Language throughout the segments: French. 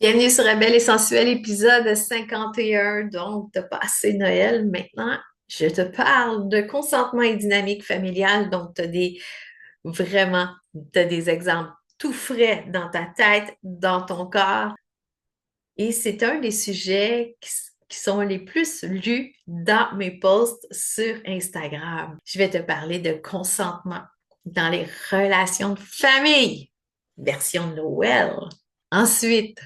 Bienvenue sur un bel et sensuel épisode 51. Donc, t'as passé Noël. Maintenant, je te parle de consentement et dynamique familiale. Donc, vraiment, t'as des exemples tout frais dans ta tête, dans ton corps. Et c'est un des sujets qui sont les plus lus dans mes posts sur Instagram. Je vais te parler de consentement dans les relations de famille, version Noël. Ensuite,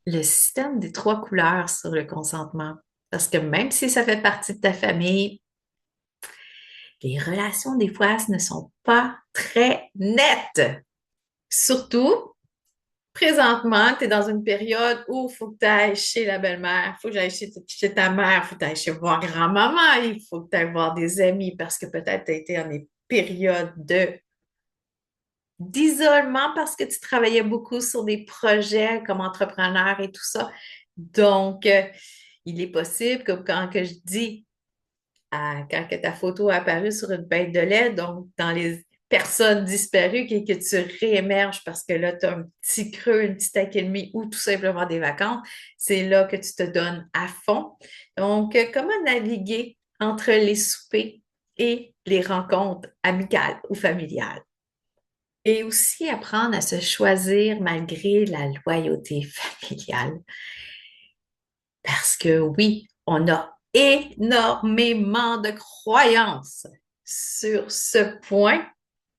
le système des trois couleurs sur le consentement. Parce que même si ça fait partie de ta famille, les relations des fois ne sont pas très nettes. Surtout, présentement, tu es dans une période où il faut que tu ailles chez la belle-mère, il faut que j'aille chez ta mère, il faut que tu ailles chez voir grand-maman, il faut que tu ailles voir des amis parce que peut-être tu as été en des périodes d'isolement parce que tu travaillais beaucoup sur des projets comme entrepreneur et tout ça. Donc, il est possible que quand que je dis, quand que ta photo est apparue sur une bête de lait, donc dans les personnes disparues, que tu réémerges parce que là, tu as un petit creux, une petite accalmie ou tout simplement des vacances, c'est là que tu te donnes à fond. Donc, comment naviguer entre les soupers et les rencontres amicales ou familiales? Et aussi apprendre à se choisir malgré la loyauté familiale. Parce que oui, on a énormément de croyances sur ce point.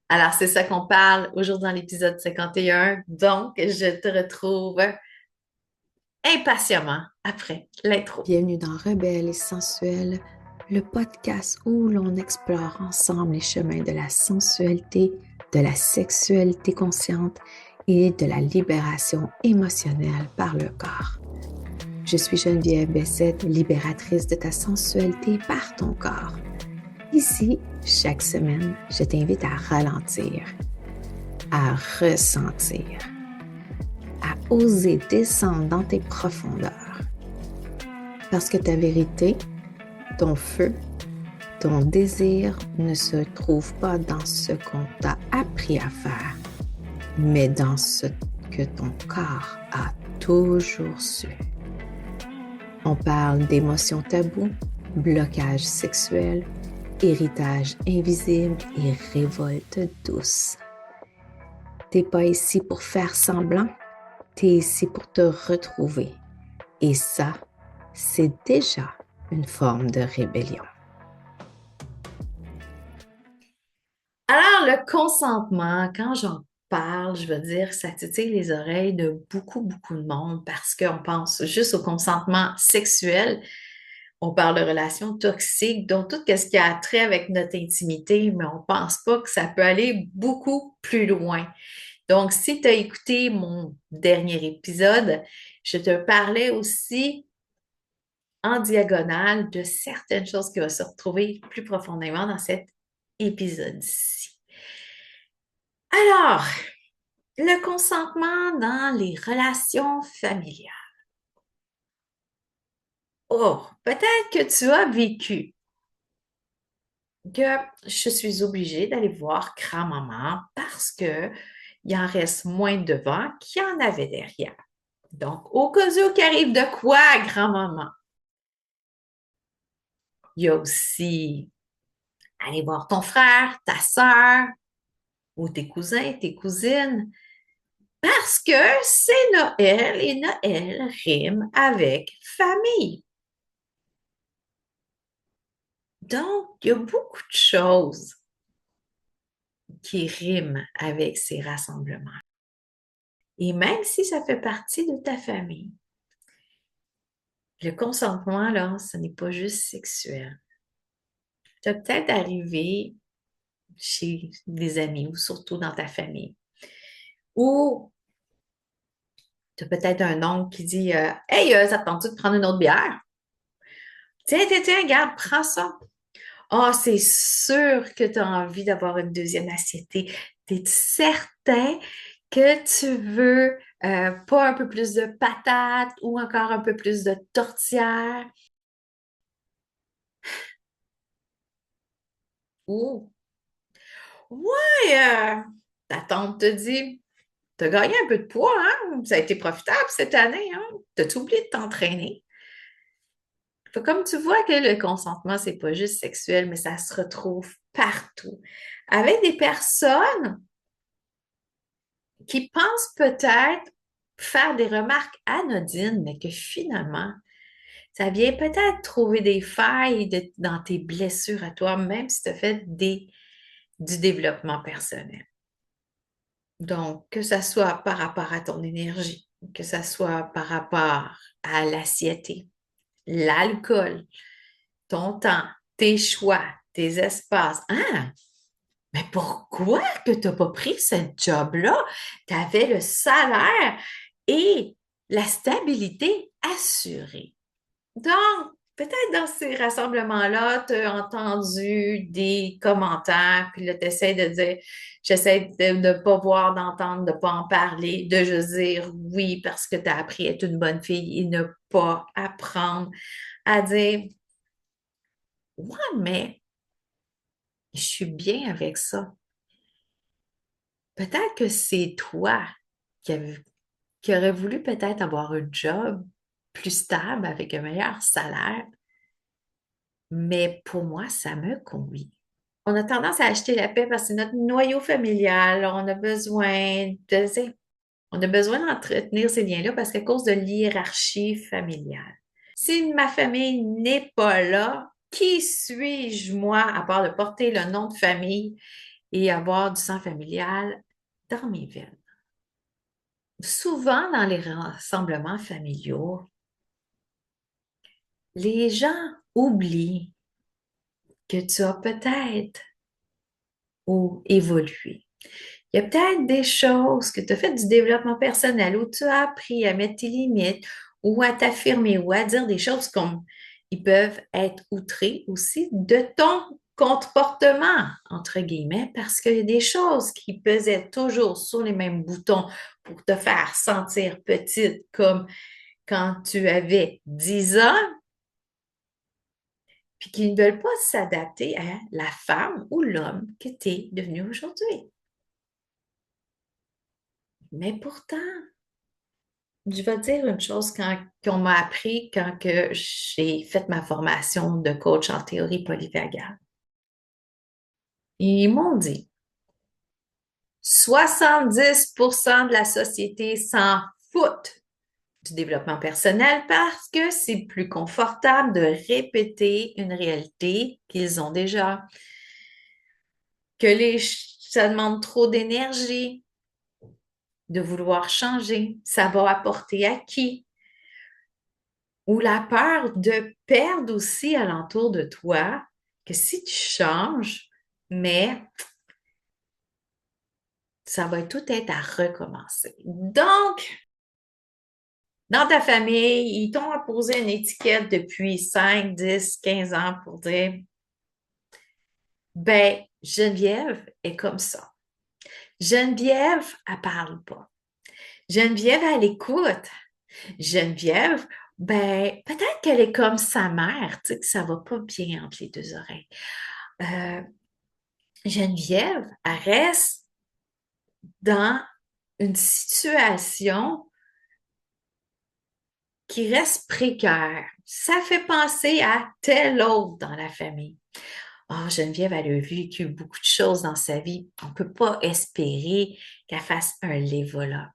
Alors, c'est ça qu'on parle aujourd'hui dans l'épisode 51. Donc, je te retrouve impatiemment après l'intro. Bienvenue dans Rebelle et Sensuelle, le podcast où l'on explore ensemble les chemins de la sensualité, de la sexualité consciente et de la libération émotionnelle par le corps. Je suis Geneviève Bessette, libératrice de ta sensualité par ton corps. Ici, chaque semaine, je t'invite à ralentir, à ressentir, à oser descendre dans tes profondeurs. Parce que ta vérité, ton feu, ton désir ne se trouve pas dans ce qu'on t'a appris à faire, mais dans ce que ton corps a toujours su. On parle d'émotions tabous, blocage sexuel, héritage invisible et révolte douce. T'es pas ici pour faire semblant, t'es ici pour te retrouver. Et ça, c'est déjà une forme de rébellion. Alors, le consentement, quand j'en parle, je veux dire, ça titille les oreilles de beaucoup, beaucoup de monde parce qu'on pense juste au consentement sexuel. On parle de relations toxiques, donc tout ce qui a trait avec notre intimité, mais on ne pense pas que ça peut aller beaucoup plus loin. Donc, si tu as écouté mon dernier épisode, je te parlais aussi en diagonale de certaines choses qui vont se retrouver plus profondément dans cet épisode-ci. Alors, le consentement dans les relations familiales. Oh, peut-être que tu as vécu que je suis obligée d'aller voir grand-maman parce que il en reste moins devant qu'il y en avait derrière. Donc, au cas où qu'il arrive de quoi, grand-maman? Il y a aussi aller voir ton frère, ta sœur ou tes cousins, tes cousines, parce que c'est Noël et Noël rime avec famille. Donc, il y a beaucoup de choses qui riment avec ces rassemblements. Et même si ça fait partie de ta famille, le consentement, là, ce n'est pas juste sexuel. Tu as peut-être arrivé chez des amis ou surtout dans ta famille, ou tu as peut-être un oncle qui dit Hey, ça te tente de prendre une autre bière? Tiens, tiens, tiens, regarde, prends ça. Ah, c'est sûr que tu as envie d'avoir une deuxième assiette. T'es certain que tu veux pas un peu plus de patates ou encore un peu plus de tourtière? Ou, ouais, ta tante te dit. Tu as gagné un peu de poids, hein? Ça a été profitable cette année, hein? T'as-tu oublié de t'entraîner? Comme tu vois que le consentement, c'est pas juste sexuel, mais ça se retrouve partout. Avec des personnes qui pensent peut-être faire des remarques anodines, mais que finalement, ça vient peut-être trouver des failles dans tes blessures à toi, même si tu as fait du développement personnel. Donc, que ça soit par rapport à ton énergie, que ça soit par rapport à l'assiette, l'alcool, ton temps, tes choix, tes espaces. Ah, mais pourquoi que tu n'as pas pris ce job-là? Tu avais le salaire et la stabilité assurée. Donc, peut-être dans ces rassemblements-là, tu as entendu des commentaires, puis là, tu essaies de dire, j'essaie de ne pas voir, d'entendre, de ne pas en parler, de juste dire oui parce que tu as appris à être une bonne fille et ne pas apprendre à dire, ouais, mais je suis bien avec ça. Peut-être que c'est toi qui aurais voulu peut-être avoir un job plus stable avec un meilleur salaire, mais pour moi, ça me convient. On a tendance à acheter la paix parce que c'est notre noyau familial. On a besoin d'entretenir ces liens-là parce qu'à cause de l'hiérarchie familiale. Si ma famille n'est pas là, qui suis-je, moi, à part de porter le nom de famille et avoir du sang familial dans mes veines? Souvent, dans les rassemblements familiaux, les gens oublient que tu as peut-être ou évolué. Il y a peut-être des choses que tu as fait du développement personnel où tu as appris à mettre tes limites ou à t'affirmer ou à dire des choses comme ils peuvent être outrés aussi de ton comportement, entre guillemets, parce qu'il y a des choses qui pesaient toujours sur les mêmes boutons pour te faire sentir petite, comme quand tu avais 10 ans, puis qui ne veulent pas s'adapter à la femme ou l'homme que tu es devenu aujourd'hui. Mais pourtant, je vais te dire une chose qu'on m'a appris quand que j'ai fait ma formation de coach en théorie polyvagale. Ils m'ont dit 70% de la société s'en fout du développement personnel parce que c'est plus confortable de répéter une réalité qu'ils ont déjà, ça demande trop d'énergie de vouloir changer. Ça va apporter à qui? Ou la peur de perdre aussi alentour de toi, que si tu changes, mais ça va tout être à recommencer. Donc, dans ta famille, ils t'ont apposé une étiquette depuis 5, 10, 15 ans pour dire, ben, Geneviève est comme ça. Geneviève, elle parle pas. Geneviève, elle écoute. Geneviève, ben, peut-être qu'elle est comme sa mère, tu sais, que ça va pas bien entre les deux oreilles. Euh, Geneviève, elle reste dans une situation qui reste précaire. Ça fait penser à tel autre dans la famille. Oh, Geneviève, elle a vécu beaucoup de choses dans sa vie. On ne peut pas espérer qu'elle fasse un level up.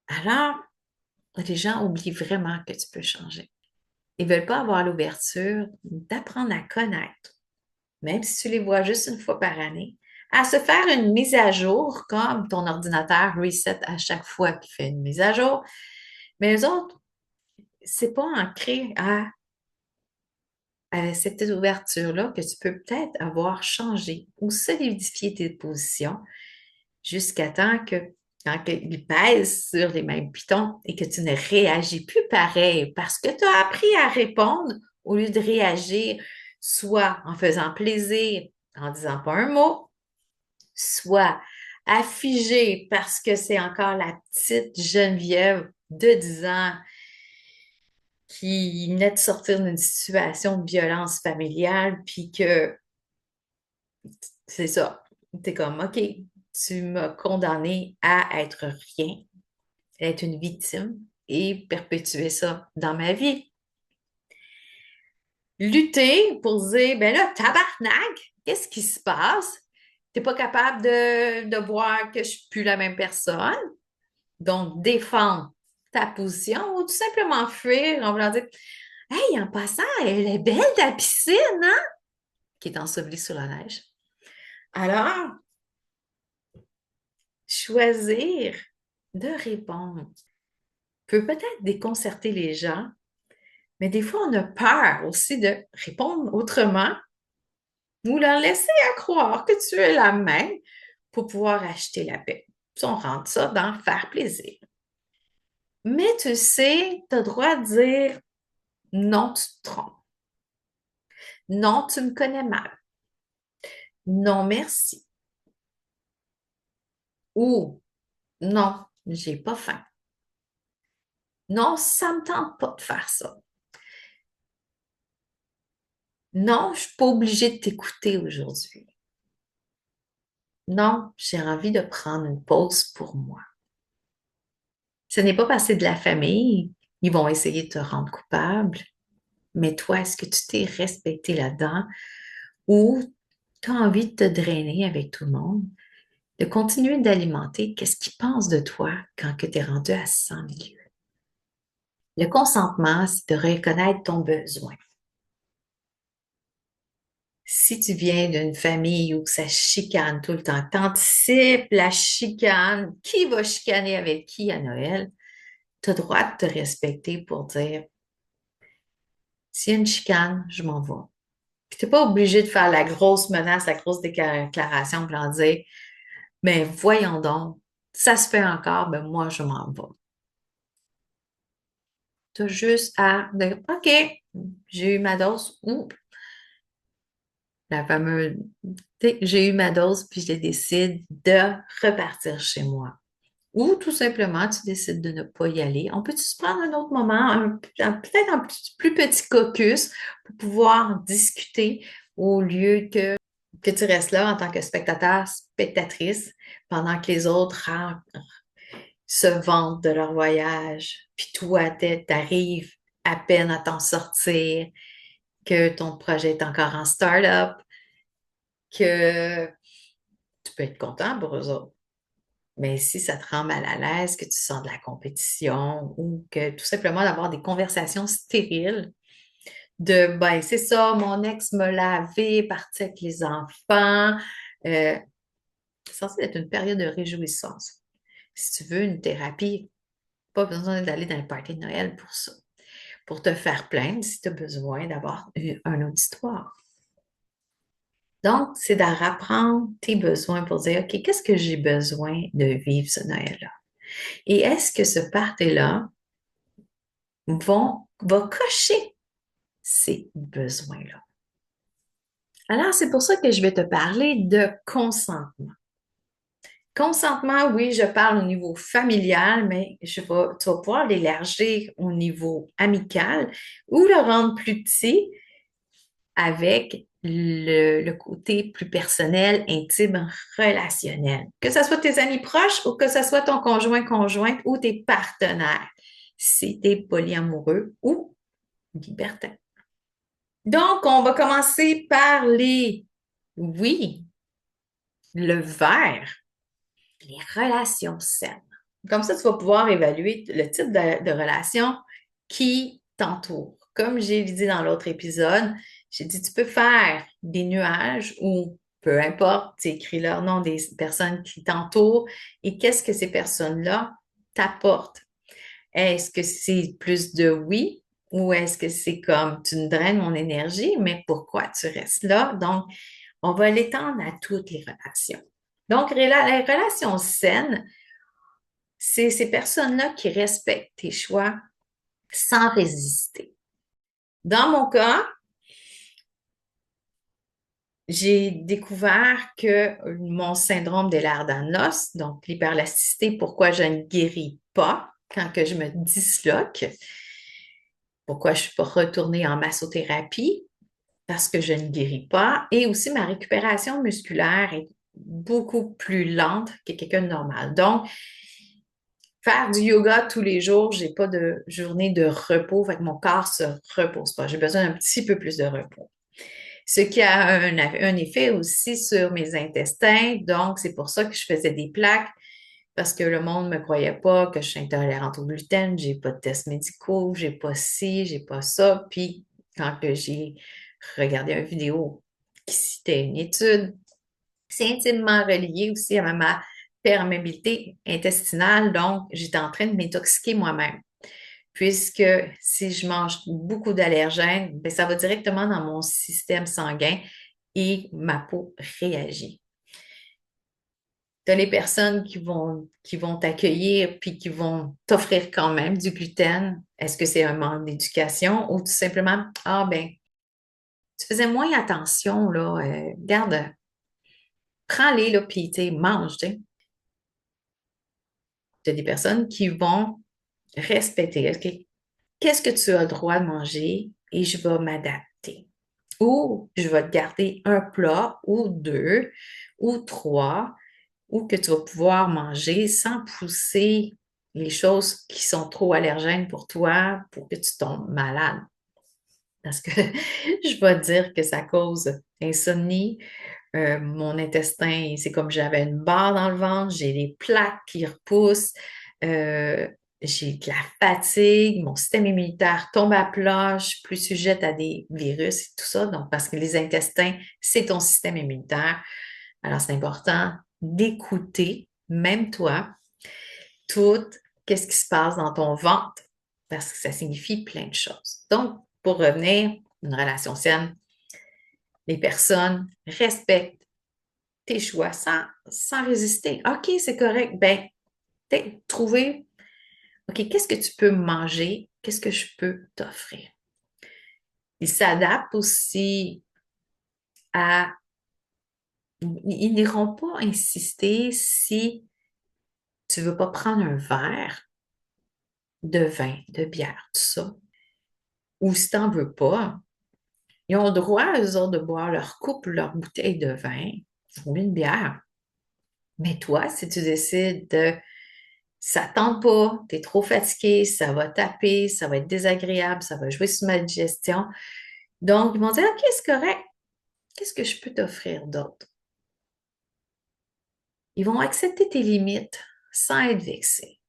Alors, les gens oublient vraiment que tu peux changer. Ils ne veulent pas avoir l'ouverture d'apprendre à connaître, même si tu les vois juste une fois par année, à se faire une mise à jour comme ton ordinateur reset à chaque fois qu'il fait une mise à jour. Mais les autres, c'est pas ancré à cette ouverture-là que tu peux peut-être avoir changé ou solidifié tes positions jusqu'à temps que quand ils pèsent sur les mêmes pitons et que tu ne réagis plus pareil parce que tu as appris à répondre au lieu de réagir soit en faisant plaisir, en disant pas un mot, soit affigé parce que c'est encore la petite Geneviève de 10 ans qui venait de sortir d'une situation de violence familiale, puis que c'est ça. T'es comme, OK, tu m'as condamné à être rien, à être une victime et perpétuer ça dans ma vie. Lutter pour dire, ben là, tabarnak, qu'est-ce qui se passe? T'es pas capable de voir que je suis plus la même personne. Donc, défendre ta position ou tout simplement fuir en voulant dire, hey, en passant, elle est belle ta piscine, hein? Qui est ensevelie sous la neige. Alors, choisir de répondre peut peut-être déconcerter les gens, mais des fois, on a peur aussi de répondre autrement ou leur laisser à croire que tu es la même pour pouvoir acheter la paix. Puis on rentre ça dans faire plaisir. Mais tu sais, tu as le droit de dire non, tu te trompes. Non, tu me connais mal. Non, merci. Ou non, j'ai pas faim. Non, ça me tente pas de faire ça. Non, je suis pas obligée de t'écouter aujourd'hui. Non, j'ai envie de prendre une pause pour moi. Ce n'est pas parce que c'est de la famille, ils vont essayer de te rendre coupable, mais toi, est-ce que tu t'es respecté là-dedans ou tu as envie de te drainer avec tout le monde, de continuer d'alimenter qu'est-ce qu'ils pensent de toi quand tu es rendu à 100 milieux? Le consentement, c'est de reconnaître ton besoin. Si tu viens d'une famille où ça chicane tout le temps, t'anticipes la chicane, qui va chicaner avec qui à Noël, tu as le droit de te respecter pour dire, s'il y a une chicane, je m'en vais. Puis t'es pas obligé de faire la grosse menace, la grosse déclaration pour en dire, mais voyons donc, ça se fait encore, ben moi, je m'en vais. Tu as juste à dire, OK, j'ai eu ma dose, ou la fameuse, tu sais, j'ai eu ma dose, puis je décide de repartir chez moi. Ou tout simplement, tu décides de ne pas y aller. On peut-tu se prendre un autre moment, peut-être un plus petit caucus pour pouvoir discuter au lieu que tu restes là en tant que spectateur, spectatrice, pendant que les autres se vantent de leur voyage, puis toi, t'arrives à peine à t'en sortir, que ton projet est encore en start-up, que tu peux être content pour eux autres. Mais si ça te rend mal à l'aise, que tu sens de la compétition ou que tout simplement d'avoir des conversations stériles de ben c'est ça, mon ex me l'a lavé, parti avec les enfants. C'est censé être une période de réjouissance. Si tu veux une thérapie, pas besoin d'aller dans le party de Noël pour ça. Pour te faire plaindre si tu as besoin d'avoir un auditoire. Donc, c'est de rapprendre tes besoins pour dire, OK, qu'est-ce que j'ai besoin de vivre ce Noël-là? Et est-ce que ce party-là va cocher ces besoins-là? Alors, c'est pour ça que je vais te parler de consentement. Consentement, oui, je parle au niveau familial, mais tu vas pouvoir l'élargir au niveau amical ou le rendre plus petit avec le côté plus personnel, intime, relationnel. Que ce soit tes amis proches ou que ce soit ton conjoint, conjointe ou tes partenaires, si tu es polyamoureux ou libertin. Donc, on va commencer par oui, le vert, les relations saines. Comme ça, tu vas pouvoir évaluer le type de relation qui t'entoure. Comme j'ai dit dans l'autre épisode, j'ai dit, tu peux faire des nuages ou peu importe, tu écris leur nom des personnes qui t'entourent et qu'est-ce que ces personnes-là t'apportent. Est-ce que c'est plus de oui ou est-ce que c'est comme tu me draines mon énergie, mais pourquoi tu restes là? Donc, on va l'étendre à toutes les relations. Donc, les relations saines, c'est ces personnes-là qui respectent tes choix sans résister. Dans mon cas, j'ai découvert que mon syndrome d'Ehlers-Danlos, donc l'hyperlasticité, pourquoi je ne guéris pas quand que je me disloque, pourquoi je ne suis pas retournée en massothérapie, parce que je ne guéris pas, et aussi ma récupération musculaire est beaucoup plus lente que quelqu'un de normal. Donc, faire du yoga tous les jours, j'ai pas de journée de repos, fait que mon corps se repose pas. J'ai besoin d'un petit peu plus de repos. Ce qui a un effet aussi sur mes intestins. Donc, c'est pour ça que je faisais des plaques parce que le monde ne me croyait pas que je suis intolérante au gluten, j'ai pas de tests médicaux, j'ai pas ci, j'ai pas ça. Puis, quand que j'ai regardé une vidéo qui citait une étude, c'est intimement relié aussi à ma perméabilité intestinale. Donc, j'étais en train de m'intoxiquer moi-même. Puisque si je mange beaucoup d'allergènes, ben, ça va directement dans mon système sanguin et ma peau réagit. Tu as les personnes qui vont t'accueillir puis qui vont t'offrir quand même du gluten. Est-ce que c'est un manque d'éducation ou tout simplement, ah ben, tu faisais moins attention, là, regarde, prends-les, là, puis, tu sais, mange, tu sais. Tu as des personnes qui vont respecter, OK, qu'est-ce que tu as le droit de manger et je vais m'adapter. Ou je vais te garder un plat ou deux ou trois ou que tu vas pouvoir manger sans pousser les choses qui sont trop allergènes pour toi pour que tu tombes malade. Parce que je vais te dire que ça cause insomnie. Mon intestin, c'est comme j'avais une barre dans le ventre, j'ai les plaques qui repoussent, euh, j'ai de la fatigue, mon système immunitaire tombe à plat, je suis plus sujette à des virus et tout ça. Donc, parce que les intestins, c'est ton système immunitaire. Alors, c'est important d'écouter, même toi, tout qu'est-ce qui se passe dans ton ventre, parce que ça signifie plein de choses. Donc, pour revenir, une relation saine, les personnes respectent tes choix sans résister. OK, c'est correct. Ben, trouver, OK, qu'est-ce que tu peux manger? Qu'est-ce que je peux t'offrir? Ils s'adaptent aussi à, ils n'iront pas insister si tu veux pas prendre un verre de vin, de bière, tout ça, ou si tu n'en veux pas. Ils ont le droit, eux autres, de boire leur coupe, leur bouteille de vin ou une bière. Mais toi, si tu décides de ça tente pas, tu es trop fatigué, ça va taper, ça va être désagréable, ça va jouer sur ma digestion. Donc, ils vont dire, OK, c'est correct. Qu'est-ce que je peux t'offrir d'autre? Ils vont accepter tes limites sans être vexés.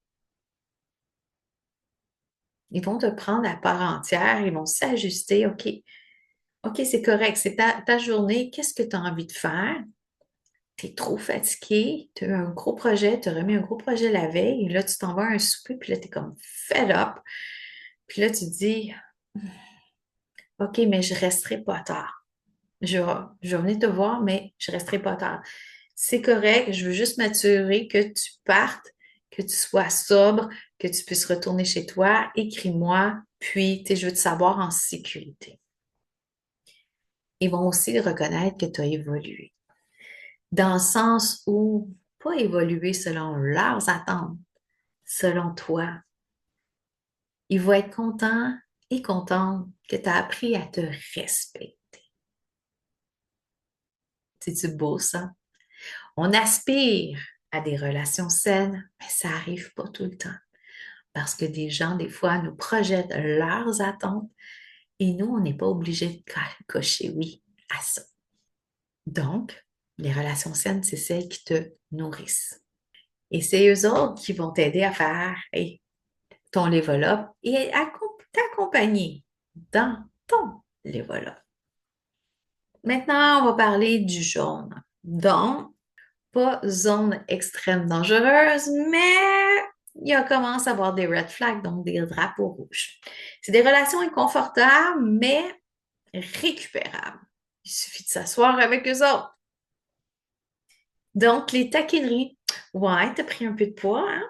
Ils vont te prendre à part entière, ils vont s'ajuster. OK, OK, c'est correct, c'est ta journée. Qu'est-ce que tu as envie de faire? Tu es trop fatigué, tu as eu un gros projet, tu as remis un gros projet la veille, et là, tu t'en vas à un souper, puis là, tu es comme fed up. Puis là, tu te dis, OK, mais je resterai pas tard. Je vais venir te voir, mais je resterai pas tard. C'est correct, je veux juste m'assurer que tu partes, que tu sois sobre, que tu puisses retourner chez toi. Écris-moi, puis je veux te savoir en sécurité. Ils vont aussi reconnaître que tu as évolué. Dans le sens où, pas évoluer selon leurs attentes, selon toi. Ils vont être contents et contentes que tu as appris à te respecter. C'est-tu beau ça? On aspire à des relations saines, mais ça n'arrive pas tout le temps. Parce que des gens, des fois, nous projettent leurs attentes et nous, on n'est pas obligé de cocher oui à ça. Donc, les relations saines, c'est celles qui te nourrissent. Et c'est eux autres qui vont t'aider à faire hey, ton level up et à t'accompagner dans ton level up. Maintenant, on va parler du jaune. Donc, pas zone extrême dangereuse, mais il commence à avoir des red flags, donc des drapeaux rouges. C'est des relations inconfortables, mais récupérables. Il suffit de s'asseoir avec eux autres. Donc, les taquineries. Ouais, t'as pris un peu de poids, hein?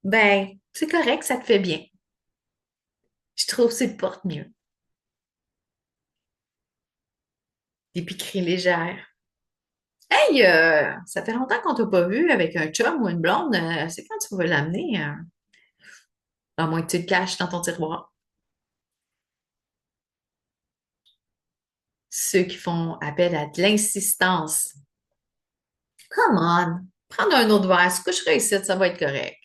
Ben, c'est correct, ça te fait bien. Je trouve que c'est porte mieux. Des piqueries légères. Hey, ça fait longtemps qu'on t'a pas vu avec un chum ou une blonde. C'est quand tu vas l'amener? À moins que tu le caches dans ton tiroir. Ceux qui font appel à de l'insistance. Come on, prendre un autre verre, se coucherait ici, ça va être correct.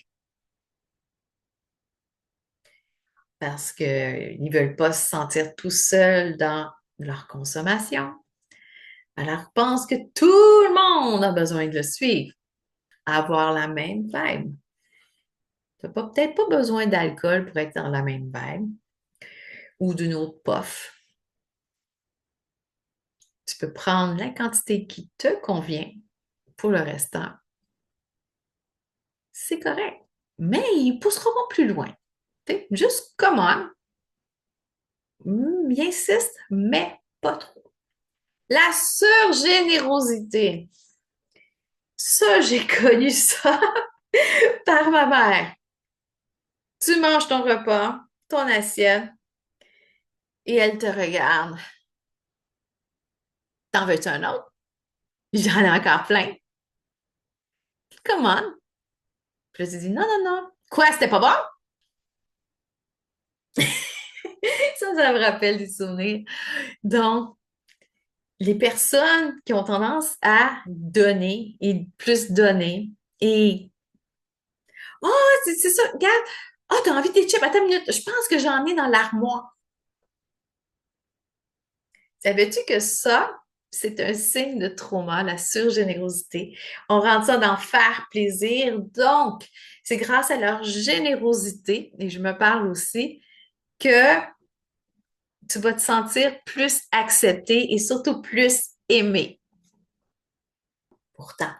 Parce qu'ils ne veulent pas se sentir tout seuls dans leur consommation. Alors, ils pensent que tout le monde a besoin de le suivre, avoir la même vibe. Tu n'as peut-être pas besoin d'alcool pour être dans la même vibe ou d'une autre puff. Tu peux prendre la quantité qui te convient pour le restant. C'est correct. Mais ils ne pousseront pas plus loin. T'sais, juste commande, il insiste, mais pas trop. La surgénérosité. Ça, j'ai connu ça par ma mère. Tu manges ton repas, ton assiette, et elle te regarde. T'en veux-tu un autre? J'en ai encore plein. Comment? Puis là, tu dis non, non, non. Quoi, c'était pas bon? Ça me rappelle des souvenirs. Donc, les personnes qui ont tendance à donner et plus donner et oh, c'est ça, regarde. Oh, t'as envie des chips? Attends une minute, je pense que j'en ai dans l'armoire. Savais-tu que ça, c'est un signe de trauma, la surgénérosité? On rentre ça dans faire plaisir. Donc, c'est grâce à leur générosité, et je me parle aussi, que tu vas te sentir plus accepté et surtout plus aimé. Pourtant,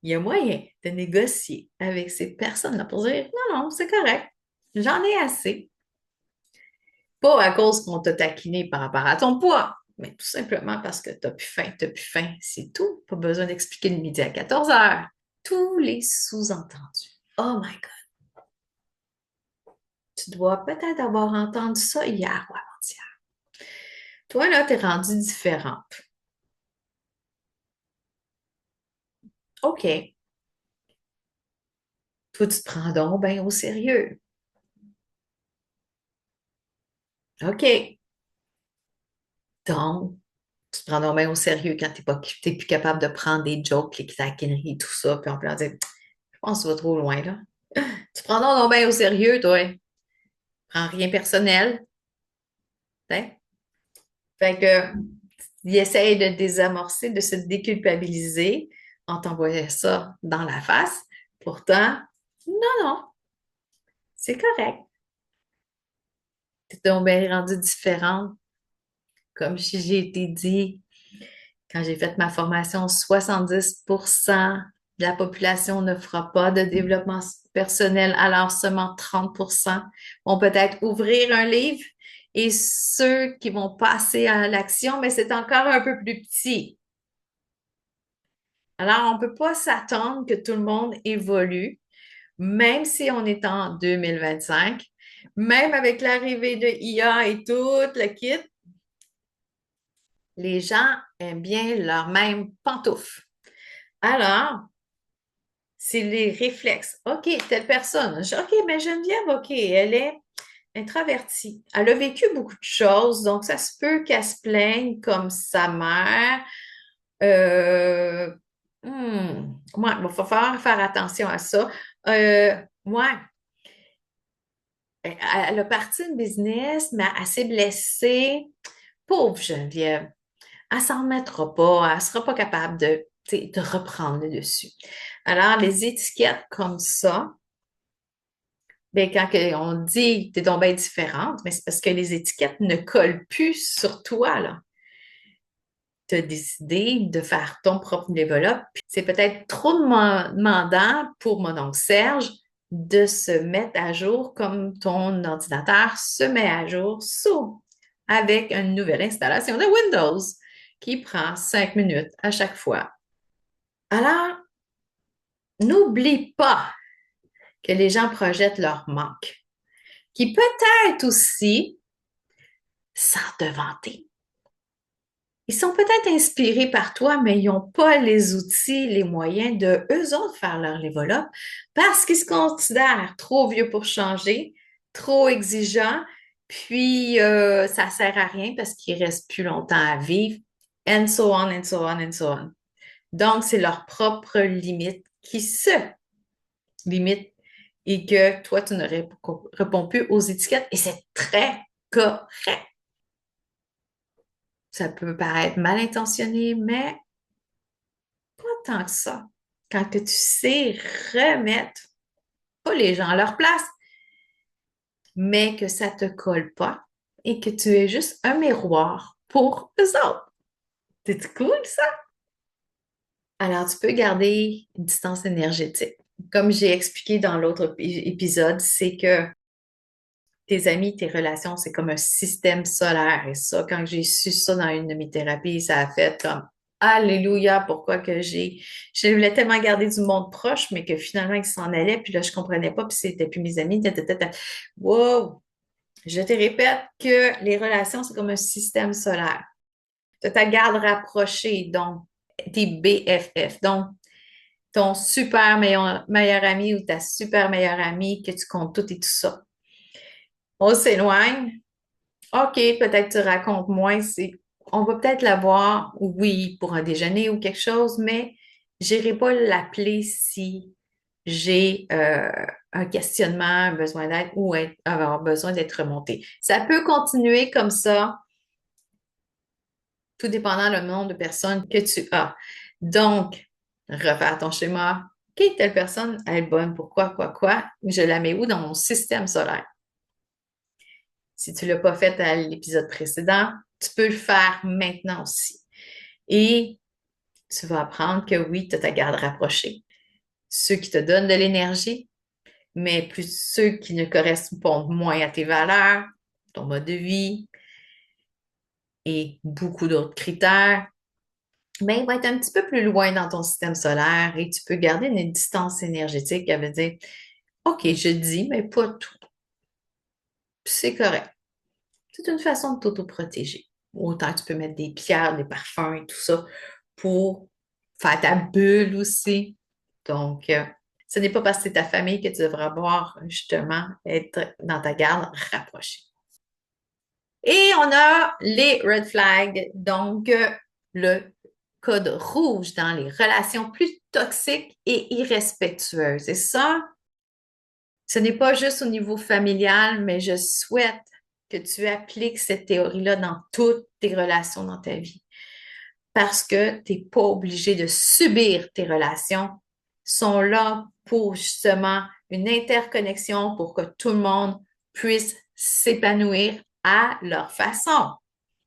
il y a moyen de négocier avec ces personnes-là pour dire non, non, c'est correct, j'en ai assez. Pas à cause qu'on t'a taquiné par rapport à ton poids, mais tout simplement parce que t'as plus faim, c'est tout. Pas besoin d'expliquer le midi à 14 heures. Tous les sous-entendus. Oh my God, tu dois peut-être avoir entendu ça hier ou avant-hier. Toi, là, t'es rendu différente. OK. Toi, tu te prends donc bien au sérieux. OK. Donc, tu te prends donc bien au sérieux quand t'es plus capable de prendre des jokes, les taquineries et tout ça, puis on peut leur dire, je pense que tu vas trop loin, là. Tu prends donc bien au sérieux, toi. Prends rien personnel. Hein? Fait que, il essaye de désamorcer, de se déculpabiliser en t'envoyant ça dans la face. Pourtant, non, non, c'est correct. T'es donc bien rendu différente. Comme j'ai été dit, quand j'ai fait ma formation, 70% de la population ne fera pas de développement personnel, alors seulement 30% vont peut-être ouvrir un livre et ceux qui vont passer à l'action, mais c'est encore un peu plus petit. Alors, on ne peut pas s'attendre que tout le monde évolue, même si on est en 2025, même avec l'arrivée de IA et tout le kit, les gens aiment bien leur même pantoufle. Alors, c'est les réflexes. OK, telle personne. OK, mais Geneviève, OK, elle est introvertie. Elle a vécu beaucoup de choses, donc ça se peut qu'elle se plaigne comme sa mère. Euh, ouais, il va falloir faire attention à ça. Ouais, elle a parti une business, mais elle s'est blessée. Pauvre Geneviève. Elle s'en remettra pas, elle ne sera pas capable de, tu sais, de reprendre le dessus. Alors, les étiquettes comme ça, ben, quand on dit que tu es donc bien différente, mais c'est parce que les étiquettes ne collent plus sur toi, là. Tu as décidé de faire ton propre développement. C'est peut-être trop demandant pour mon oncle Serge de se mettre à jour comme ton ordinateur se met à jour avec une nouvelle installation de Windows qui prend 5 minutes à chaque fois. Alors, n'oublie pas que les gens projettent leur manque, qui peut être aussi, sans te vanter, ils sont peut-être inspirés par toi, mais ils n'ont pas les outils, les moyens de eux autres faire leur développement parce qu'ils se considèrent trop vieux pour changer, trop exigeants, puis ça ne sert à rien parce qu'ils restent plus longtemps à vivre, and so on, and so on, and so on. Donc, c'est leur propre limite qui se limite et que toi, tu ne réponds plus aux étiquettes et c'est très correct. Ça peut paraître mal intentionné, mais pas tant que ça. Quand que tu sais remettre pas les gens à leur place, mais que ça te colle pas et que tu es juste un miroir pour eux autres. C'est cool, ça? Alors, tu peux garder une distance énergétique. Comme j'ai expliqué dans l'autre épisode, c'est que tes amis, tes relations, c'est comme un système solaire. Et ça, quand j'ai su ça dans une de mes thérapies, ça a fait comme Alléluia, pourquoi que je voulais tellement garder du monde proche, mais que finalement, ils s'en allaient, puis là, je comprenais pas, puis c'était plus mes amis. Wow! Je te répète que les relations, c'est comme un système solaire. Tu as ta garde rapprochée, donc tes BFF, donc ton super meilleur ami ou ta super meilleure amie que tu comptes tout et tout ça. On s'éloigne. OK, peut-être tu racontes moins. On va peut-être la voir, oui, pour un déjeuner ou quelque chose, mais j'irai pas l'appeler si j'ai un questionnement, un besoin d'aide ou avoir besoin d'être remonté. Ça peut continuer comme ça, tout dépendant le nombre de personnes que tu as. Donc, refaire ton schéma. OK, telle personne, elle est bonne, pourquoi, quoi, je la mets où dans mon système solaire? Si tu ne l'as pas fait à l'épisode précédent, tu peux le faire maintenant aussi. Et tu vas apprendre que oui, tu as ta garde rapprochée. Ceux qui te donnent de l'énergie, mais plus ceux qui ne correspondent moins à tes valeurs, ton mode de vie et beaucoup d'autres critères, mais il va être un petit peu plus loin dans ton système solaire et tu peux garder une distance énergétique. Elle veut dire, OK, je dis, mais pas tout. C'est correct. C'est une façon de t'auto-protéger. Autant que tu peux mettre des pierres, des parfums et tout ça pour faire ta bulle aussi. Donc, ce n'est pas parce que c'est ta famille que tu devras avoir justement être dans ta garde rapprochée. Et on a les red flags, donc le code rouge dans les relations plus toxiques et irrespectueuses. Et ça, ce n'est pas juste au niveau familial, mais je souhaite que tu appliques cette théorie-là dans toutes tes relations dans ta vie. Parce que tu n'es pas obligé de subir tes relations. Ils sont là pour justement une interconnexion pour que tout le monde puisse s'épanouir à leur façon.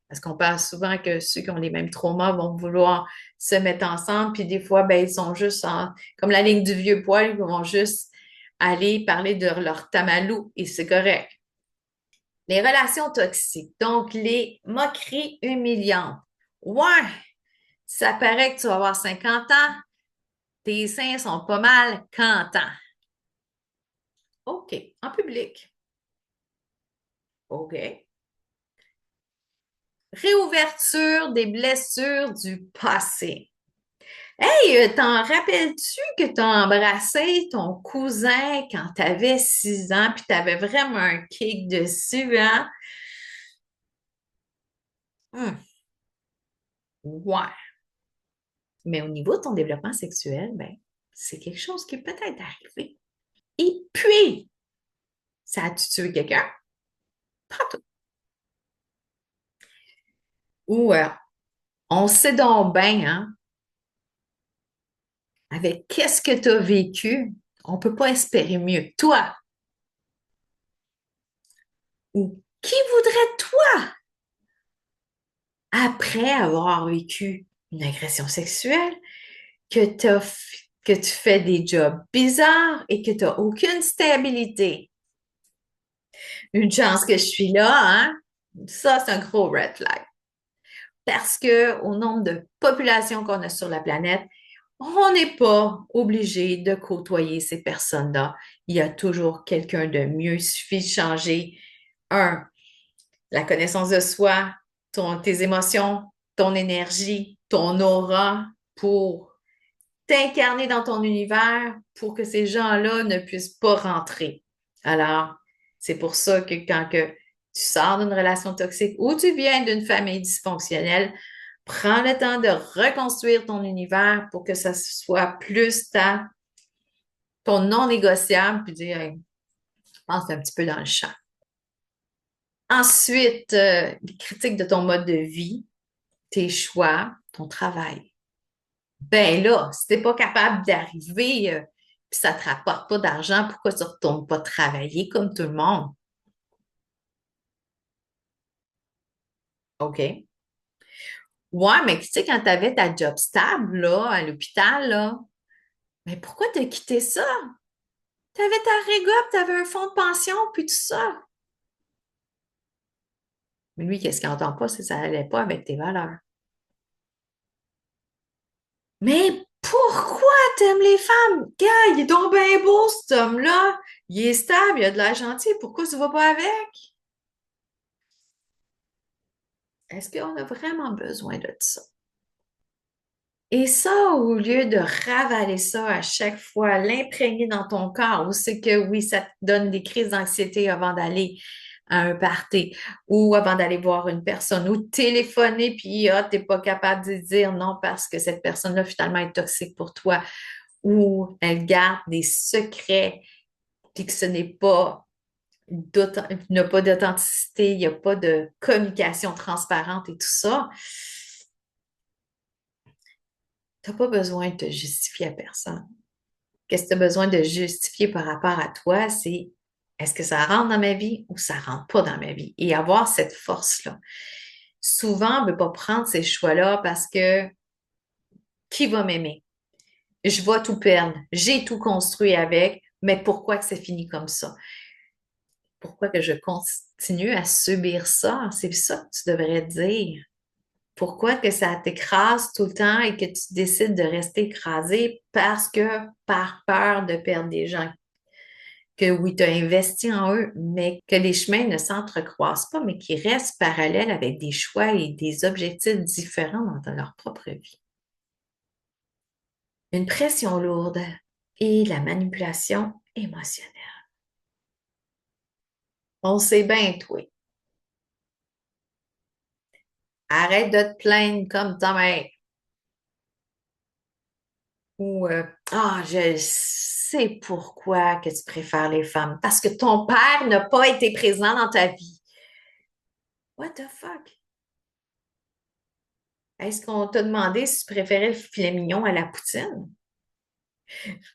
Parce qu'on parle souvent que ceux qui ont les mêmes traumas vont vouloir se mettre ensemble, puis des fois, ben, ils sont juste comme la ligne du vieux poil, ils vont juste aller parler de leur tamalou et c'est correct. Les relations toxiques, donc les moqueries humiliantes. Ouais, ça paraît que tu vas avoir 50 ans, tes seins sont pas mal cantants. OK, en public. OK. Réouverture des blessures du passé. Hey, t'en rappelles-tu que t'as embrassé ton cousin quand t'avais 6 ans, puis t'avais vraiment un kick dessus, hein? Hmm, ouais. Mais au niveau de ton développement sexuel, ben, c'est quelque chose qui est peut-être arrivé. Et puis, ça a-tu tué quelqu'un? Pas tout. Ou on sait donc bien, hein, avec qu'est-ce que tu as vécu, on peut pas espérer mieux. Toi, ou qui voudrait toi, après avoir vécu une agression sexuelle, que tu fais des jobs bizarres et que tu n'as aucune stabilité? Une chance que je suis là, hein? Ça, c'est un gros red flag. Parce que au nombre de populations qu'on a sur la planète, on n'est pas obligé de côtoyer ces personnes-là. Il y a toujours quelqu'un de mieux. Il suffit de changer, un, la connaissance de soi, tes émotions, ton énergie, ton aura pour t'incarner dans ton univers pour que ces gens-là ne puissent pas rentrer. Alors, c'est pour ça que quand que tu sors d'une relation toxique ou tu viens d'une famille dysfonctionnelle, Prends le temps de reconstruire ton univers pour que ça soit plus ton non négociable, puis dire, hey, je pense que c'est un petit peu dans le champ. Ensuite, les critiques de ton mode de vie, tes choix, ton travail. Ben là, si t'es pas capable d'arriver, puis ça te rapporte pas d'argent, pourquoi tu retournes pas travailler comme tout le monde? OK. Ouais, mais tu sais, quand tu avais ta job stable, là, à l'hôpital, là, mais pourquoi t'as quitté ça? T'avais ta régup, t'avais un fonds de pension, puis tout ça. Mais lui, qu'est-ce qu'il n'entend pas, c'est que ça allait pas avec tes valeurs. Mais pourquoi t'aimes les femmes? Gars, il est donc bien beau, cet homme-là. Il est stable, il a de l'air gentil. Pourquoi tu vas pas avec? Est-ce qu'on a vraiment besoin de ça? Et ça, au lieu de ravaler ça à chaque fois, l'imprégner dans ton corps, où c'est que oui, ça te donne des crises d'anxiété avant d'aller à un party ou avant d'aller voir une personne ou téléphoner puis t'es pas capable de dire non parce que cette personne-là finalement est toxique pour toi ou elle garde des secrets puis que ce n'est pas il n'y a pas d'authenticité, il n'y a pas de communication transparente et tout ça. Tu n'as pas besoin de te justifier à personne. Qu'est-ce que tu as besoin de justifier par rapport à toi, c'est est-ce que ça rentre dans ma vie ou ça rentre pas dans ma vie? Et avoir cette force-là. Souvent, on ne veut pas prendre ces choix-là parce que qui va m'aimer? Je vais tout perdre. J'ai tout construit avec, mais pourquoi que c'est fini comme ça? Pourquoi que je continue à subir ça? C'est ça que tu devrais dire. Pourquoi que ça t'écrase tout le temps et que tu décides de rester écrasé parce que par peur de perdre des gens que oui, tu as investi en eux, mais que les chemins ne s'entrecroisent pas, mais qui restent parallèles avec des choix et des objectifs différents dans leur propre vie. Une pression lourde et la manipulation émotionnelle. On sait bien, toi. Arrête de te plaindre comme ta mère. Ou je sais pourquoi que tu préfères les femmes. Parce que ton père n'a pas été présent dans ta vie. What the fuck? Est-ce qu'on t'a demandé si tu préférais le filet mignon à la poutine?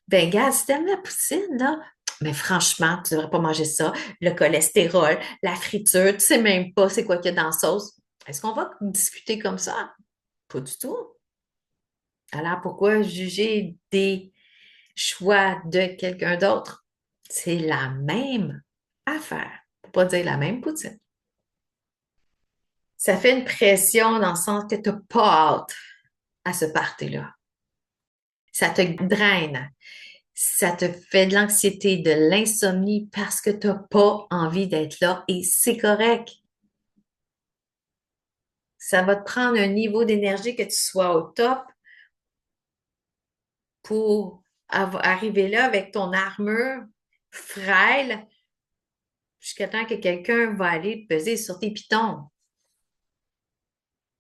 Ben, gars, si t'aimes la poutine, là, mais franchement, tu devrais pas manger ça. Le cholestérol, la friture, tu sais même pas c'est quoi qu'il y a dans la sauce. Est-ce qu'on va discuter comme ça? Pas du tout. Alors, pourquoi juger des choix de quelqu'un d'autre? C'est la même affaire. Pour pas dire la même poutine. Ça fait une pression dans le sens que tu n'as pas hâte à ce party-là. Ça te draine. Ça te fait de l'anxiété, de l'insomnie parce que tu n'as pas envie d'être là et c'est correct. Ça va te prendre un niveau d'énergie que tu sois au top pour arriver là avec ton armure frêle jusqu'à temps que quelqu'un va aller peser sur tes pitons.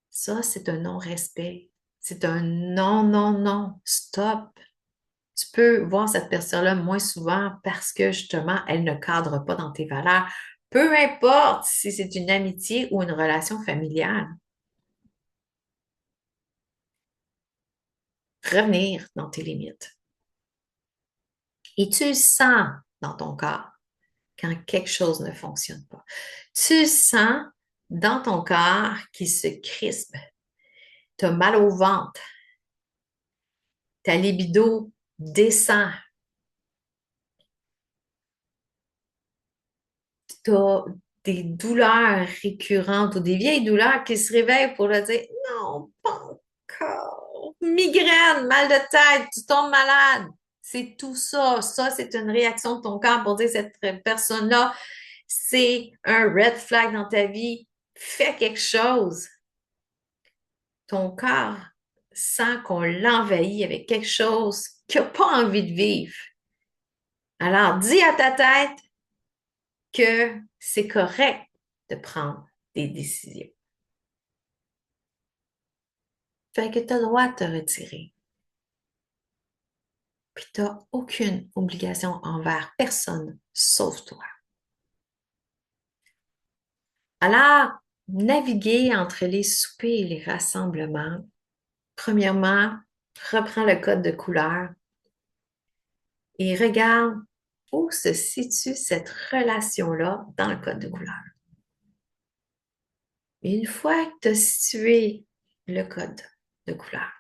Ça, c'est un non-respect. C'est un non, non, non. Stop. Tu peux voir cette personne-là moins souvent parce que justement, elle ne cadre pas dans tes valeurs. Peu importe si c'est une amitié ou une relation familiale. Revenir dans tes limites. Et tu le sens dans ton corps quand quelque chose ne fonctionne pas. Tu le sens dans ton corps qui se crispe. Tu as mal au ventre. Ta libido descend. Tu as des douleurs récurrentes ou des vieilles douleurs qui se réveillent pour le dire non, pas encore. Migraine, mal de tête, tu tombes malade. C'est tout ça. Ça, c'est une réaction de ton corps pour dire cette personne-là, c'est un red flag dans ta vie. Fais quelque chose. Ton corps sent qu'on l'envahit avec quelque chose qu'il n'a pas envie de vivre. Alors, dis à ta tête que c'est correct de prendre des décisions. Fait que tu as le droit de te retirer. Puis tu n'as aucune obligation envers personne, sauf toi. Alors, naviguer entre les soupers et les rassemblements, premièrement, reprends le code de couleur et regarde où se situe cette relation-là dans le code de couleur. Et une fois que tu as situé le code de couleur,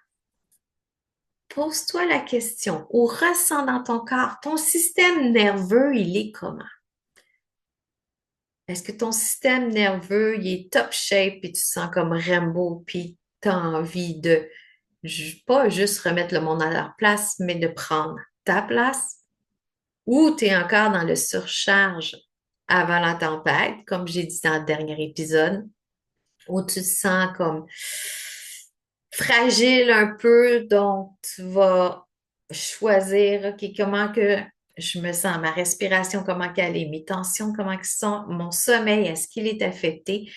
pose-toi la question ou ressens dans ton corps, ton système nerveux, il est comment? Est-ce que ton système nerveux, il est top shape et tu te sens comme Rambo puis tu as envie de pas juste remettre le monde à leur place, mais de prendre ta place? Ou tu es encore dans le surcharge avant la tempête, comme j'ai dit dans le dernier épisode, où tu te sens comme fragile un peu, donc tu vas choisir, OK, comment que je me sens, ma respiration, comment qu'elle est, mes tensions, comment qu'elles sont, mon sommeil, est-ce qu'il est affecté,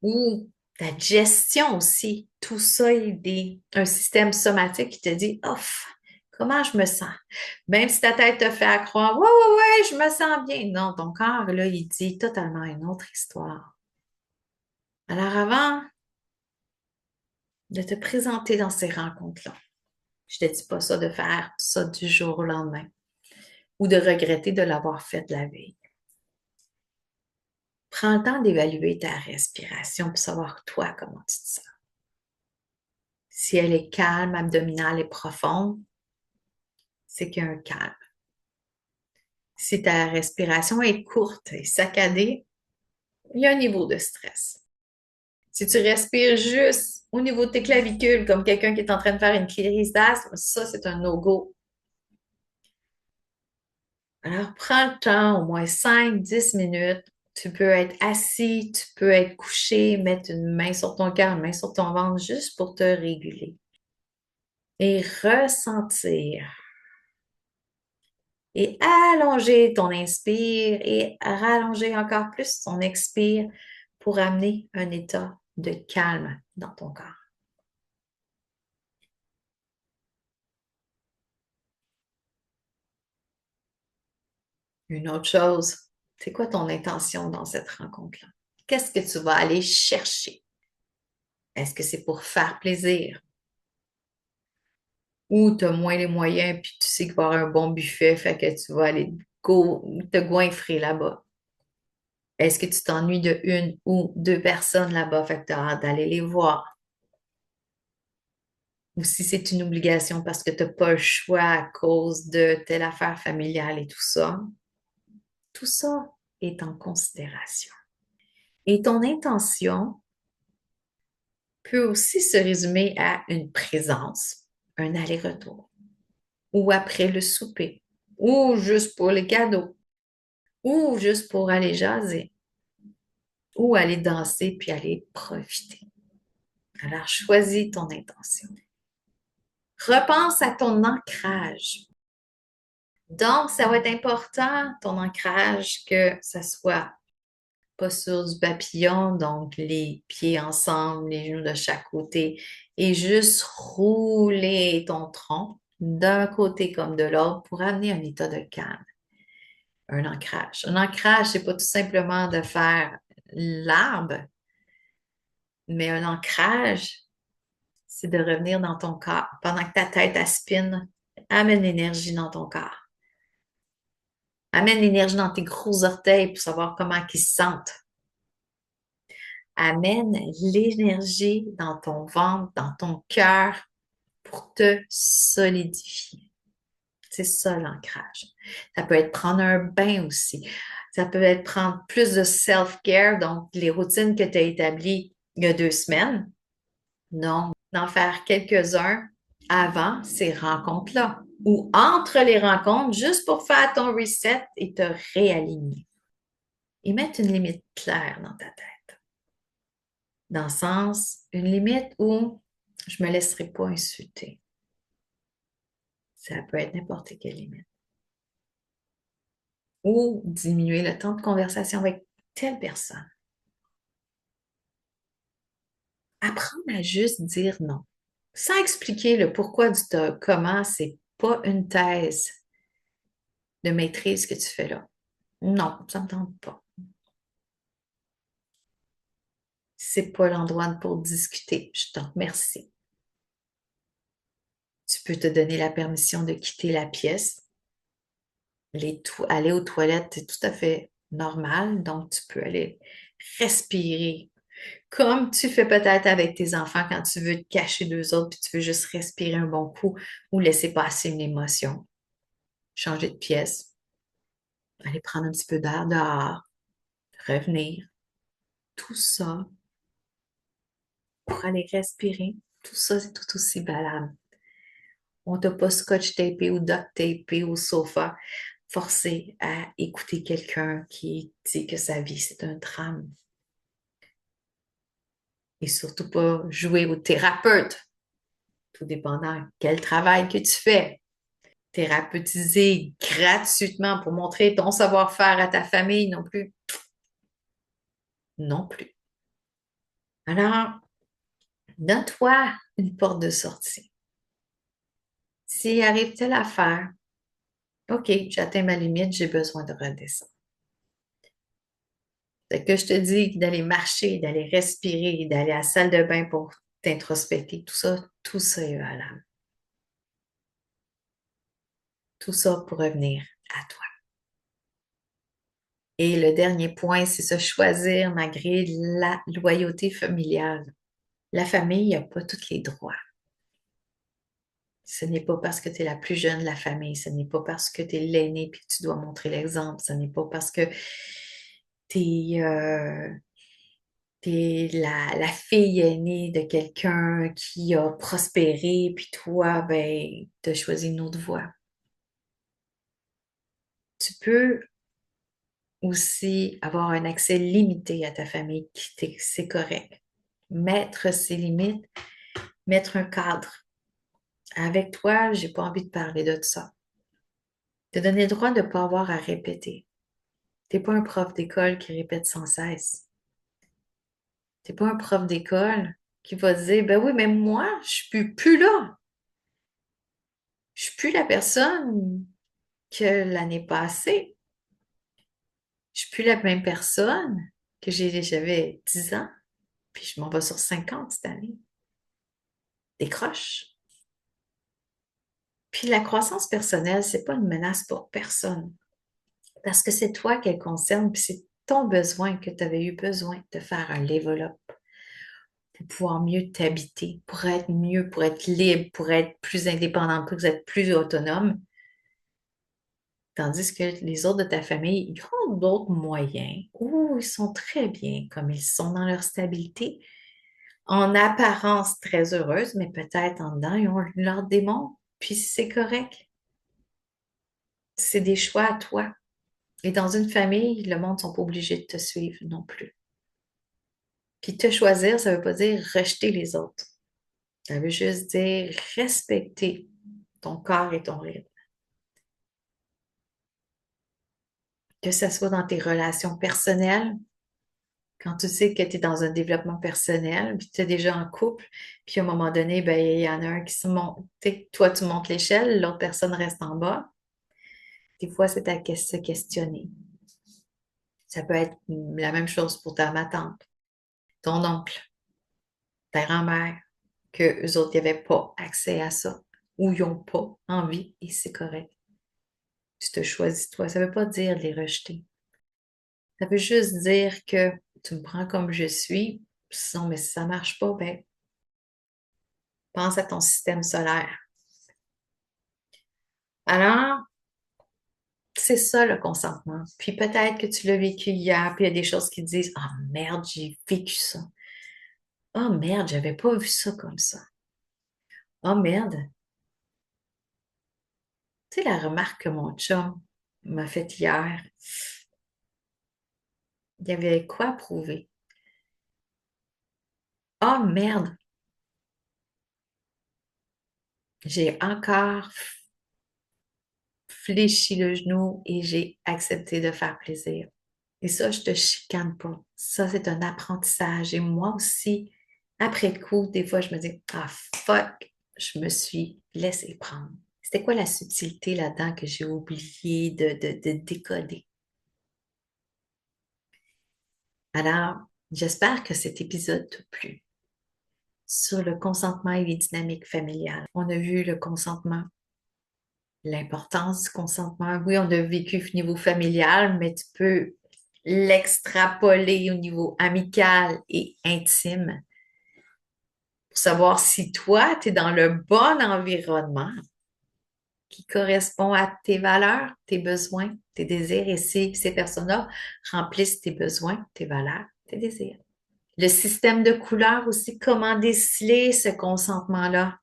ou ta gestion aussi, tout ça, il est un système somatique qui te dit, off, comment je me sens? Même si ta tête te fait croire, ouais, ouais, ouais, je me sens bien. Non, ton corps, là, il dit totalement une autre histoire. Alors avant de te présenter dans ces rencontres-là, je te dis pas ça de faire ça du jour au lendemain ou de regretter de l'avoir fait la veille. Prends le temps d'évaluer ta respiration pour savoir toi comment tu te sens. Si elle est calme, abdominale et profonde, c'est qu'il y a un calme. Si ta respiration est courte et saccadée, il y a un niveau de stress. Si tu respires juste au niveau de tes clavicules, comme quelqu'un qui est en train de faire une crise d'asthme, ça, c'est un no-go. Alors, prends le temps, au moins 5-10 minutes. Tu peux être assis, tu peux être couché, mettre une main sur ton cœur, une main sur ton ventre, juste pour te réguler. Et ressentir. Et allonger ton inspire et rallonger encore plus ton expire pour amener un état de calme dans ton corps. Une autre chose, c'est quoi ton intention dans cette rencontre-là? Qu'est-ce que tu vas aller chercher? Est-ce que c'est pour faire plaisir? Ou tu as moins les moyens puis tu sais qu'il va y avoir un bon buffet, fait que tu vas aller te goinfrer là-bas? Est-ce que tu t'ennuies de une ou deux personnes là-bas, fait que tu as hâte d'aller les voir? Ou si c'est une obligation parce que tu n'as pas le choix à cause de telle affaire familiale et tout ça est en considération. Et ton intention peut aussi se résumer à une présence, un aller-retour, ou après le souper, ou juste pour les cadeaux, ou juste pour aller jaser, ou aller danser puis aller profiter. Alors, choisis ton intention. Repense à ton ancrage. Donc, ça va être important, ton ancrage, que ça soit pas sur du papillon, donc les pieds ensemble, les genoux de chaque côté, et juste rouler ton tronc d'un côté comme de l'autre pour amener un état de calme, un ancrage. Un ancrage, c'est pas tout simplement de faire l'arbre, mais un ancrage, c'est de revenir dans ton corps. Pendant que ta tête aspire, amène l'énergie dans ton corps. Amène l'énergie dans tes gros orteils pour savoir comment ils se sentent. Amène l'énergie dans ton ventre, dans ton cœur pour te solidifier. C'est ça l'ancrage. Ça peut être prendre un bain aussi. Ça peut être prendre plus de self-care, donc les routines que tu as établies il y a 2 semaines. Non, d'en faire quelques-uns avant ces rencontres-là ou entre les rencontres, juste pour faire ton reset et te réaligner. Et mettre une limite claire dans ta tête. Dans le sens, une limite où je ne me laisserai pas insulter. Ça peut être n'importe quelle limite. Ou diminuer le temps de conversation avec telle personne. Apprendre à juste dire non. sans expliquer le pourquoi du comment, c'est pas une thèse de maîtrise que tu fais là. Non, ça me tente pas. C'est pas l'endroit pour discuter. Je te remercie. Tu peux te donner la permission de quitter la pièce. Aller aux toilettes, c'est tout à fait normal. Donc, tu peux aller respirer. Comme tu fais peut-être avec tes enfants quand tu veux te cacher d'eux autres, puis tu veux juste respirer un bon coup ou laisser passer une émotion. Changer de pièce, aller prendre un petit peu d'air dehors, revenir. Tout ça pour aller respirer. Tout ça, c'est tout aussi valable. On t'a pas scotch tapé ou duct tapé au sofa, forcé à écouter quelqu'un qui dit que sa vie, c'est un drame. Et surtout pas jouer au thérapeute, tout dépendant quel travail que tu fais. Thérapeutiser gratuitement pour montrer ton savoir-faire à ta famille non plus. Non plus. Alors, donne-toi une porte de sortie. S'il arrive telle affaire, OK, j'atteins ma limite, j'ai besoin de redescendre. Fait que je te dis d'aller marcher, d'aller respirer, d'aller à la salle de bain pour t'introspecter, tout ça est valable. Tout ça pour revenir à toi. Et le dernier point, c'est se choisir malgré la loyauté familiale. La famille n'a pas tous les droits. Ce n'est pas parce que tu es la plus jeune de la famille, ce n'est pas parce que tu es l'aîné puis que tu dois montrer l'exemple, ce n'est pas parce que tu es, la fille aînée de quelqu'un qui a prospéré, puis toi, ben, tu as choisi une autre voie. Tu peux aussi avoir un accès limité à ta famille, c'est correct. Mettre ses limites, mettre un cadre. Avec toi, j'ai pas envie de parler de ça. Te donner le droit de ne pas avoir à répéter. T'es pas un prof d'école qui répète sans cesse. T'es pas un prof d'école qui va te dire, ben oui, mais moi, je suis plus là. Je suis plus la personne que l'année passée. Je suis plus la même personne que j'avais 10 ans, puis je m'en vais sur 50 cette année. Décroche. Puis la croissance personnelle, c'est pas une menace pour personne. Parce que c'est toi qu'elle concerne, puis c'est ton besoin que tu avais eu besoin de faire un level up pour pouvoir mieux t'habiter, pour être mieux, pour être libre, pour être plus indépendant, pour être plus autonome. Tandis que les autres de ta famille, ils ont d'autres moyens ou ils sont très bien comme ils sont dans leur stabilité, en apparence très heureuses, mais peut-être en dedans, ils ont leurs démons, puis c'est correct. C'est des choix à toi. Et dans une famille, le monde ne sont pas obligés de te suivre non plus. Puis te choisir, ça ne veut pas dire rejeter les autres. Ça veut juste dire respecter ton corps et ton rythme. Que ce soit dans tes relations personnelles, quand tu sais que tu es dans un développement personnel, puis tu es déjà en couple, puis à un moment donné, ben, il y en a un qui se monte, toi tu montes l'échelle, l'autre personne reste en bas. Des fois, c'est à se questionner. Ça peut être la même chose pour ma tante, ton oncle, ta grand-mère, que eux autres n'avaient pas accès à ça, ou ils n'ont pas envie, et c'est correct. Tu te choisis toi. Ça ne veut pas dire de les rejeter. Ça veut juste dire que tu me prends comme je suis, sinon, mais si ça ne marche pas, ben, pense à ton système solaire. Alors, c'est ça le consentement. Puis peut-être que tu l'as vécu hier, puis il y a des choses qui te disent, ah merde, j'ai vécu ça. Oh merde, j'avais pas vu ça comme ça. Oh merde. Tu sais, la remarque que mon chum m'a faite hier, il y avait quoi à prouver? Oh merde, j'ai encore fléchi le genou et j'ai accepté de faire plaisir. Et ça, je te chicane pas. Ça, c'est un apprentissage. Et moi aussi, après coup, des fois, je me dis, ah fuck, je me suis laissé prendre. C'était quoi la subtilité là-dedans que j'ai oublié de décoder? Alors, j'espère que cet épisode t'a plu sur le consentement et les dynamiques familiales. On a vu le consentement, l'importance du consentement. Oui, on a vécu au niveau familial, mais tu peux l'extrapoler au niveau amical et intime pour savoir si toi, tu es dans le bon environnement qui correspond à tes valeurs, tes besoins, tes désirs et si ces personnes-là remplissent tes besoins, tes valeurs, tes désirs. Le système de couleurs aussi, comment déceler ce consentement-là?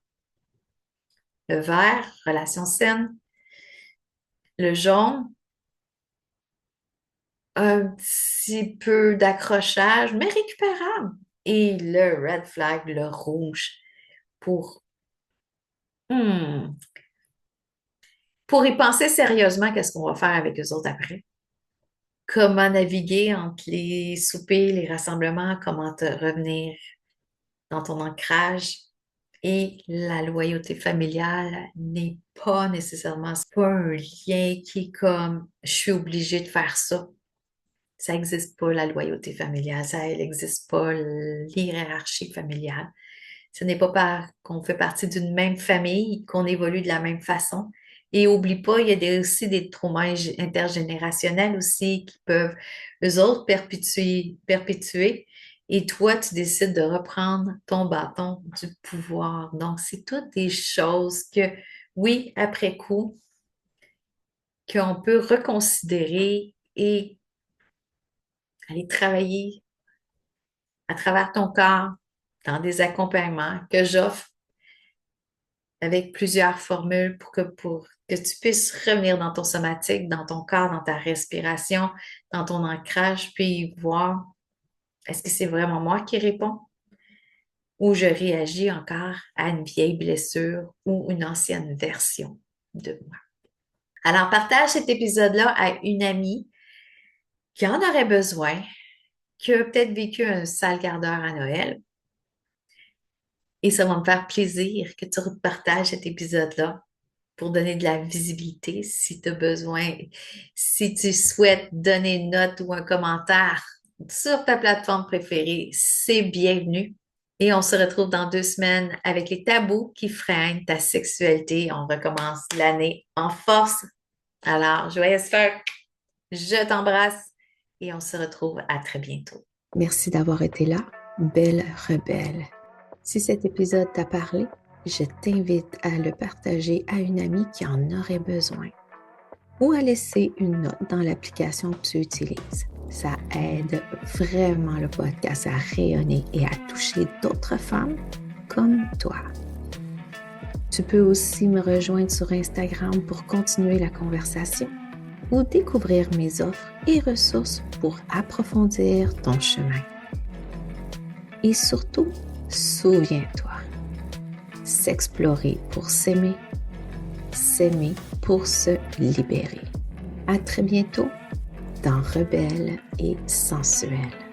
Le vert, relation saine. Le jaune, un petit peu d'accrochage, mais récupérable. Et le red flag, le rouge, pour, hmm, pour y penser sérieusement, qu'est-ce qu'on va faire avec eux autres après? Comment naviguer entre les soupers, les rassemblements, comment te revenir dans ton ancrage. Et la loyauté familiale n'est pas nécessairement, c'est pas un lien qui est comme je suis obligée de faire ça. Ça n'existe pas la loyauté familiale, ça n'existe pas l'hierarchie familiale. Ce n'est pas par qu'on fait partie d'une même famille qu'on évolue de la même façon. Et oublie pas, il y a aussi des traumas intergénérationnels aussi qui peuvent, eux autres, perpétuer. Et toi, tu décides de reprendre ton bâton du pouvoir. Donc, c'est toutes des choses que, oui, après coup, qu'on peut reconsidérer et aller travailler à travers ton corps dans des accompagnements que j'offre avec plusieurs formules pour que tu puisses revenir dans ton somatique, dans ton corps, dans ta respiration, dans ton ancrage, puis voir est-ce que c'est vraiment moi qui réponds ou je réagis encore à une vieille blessure ou une ancienne version de moi. Alors, partage cet épisode-là à une amie qui en aurait besoin, qui a peut-être vécu un sale quart d'heure à Noël. Et ça va me faire plaisir que tu partages cet épisode-là pour donner de la visibilité si tu as besoin, si tu souhaites donner une note ou un commentaire sur ta plateforme préférée, c'est bienvenu. Et on se retrouve dans 2 semaines avec les tabous qui freinent ta sexualité. On recommence l'année en force. Alors, joyeuse fête, je t'embrasse et on se retrouve à très bientôt. Merci d'avoir été là, belle rebelle. Si cet épisode t'a parlé, je t'invite à le partager à une amie qui en aurait besoin ou à laisser une note dans l'application que tu utilises. Ça aide vraiment le podcast à rayonner et à toucher d'autres femmes comme toi. Tu peux aussi me rejoindre sur Instagram pour continuer la conversation ou découvrir mes offres et ressources pour approfondir ton chemin. Et surtout, souviens-toi, s'explorer pour s'aimer pour se libérer. À très bientôt dans Rebelle et sensuelle.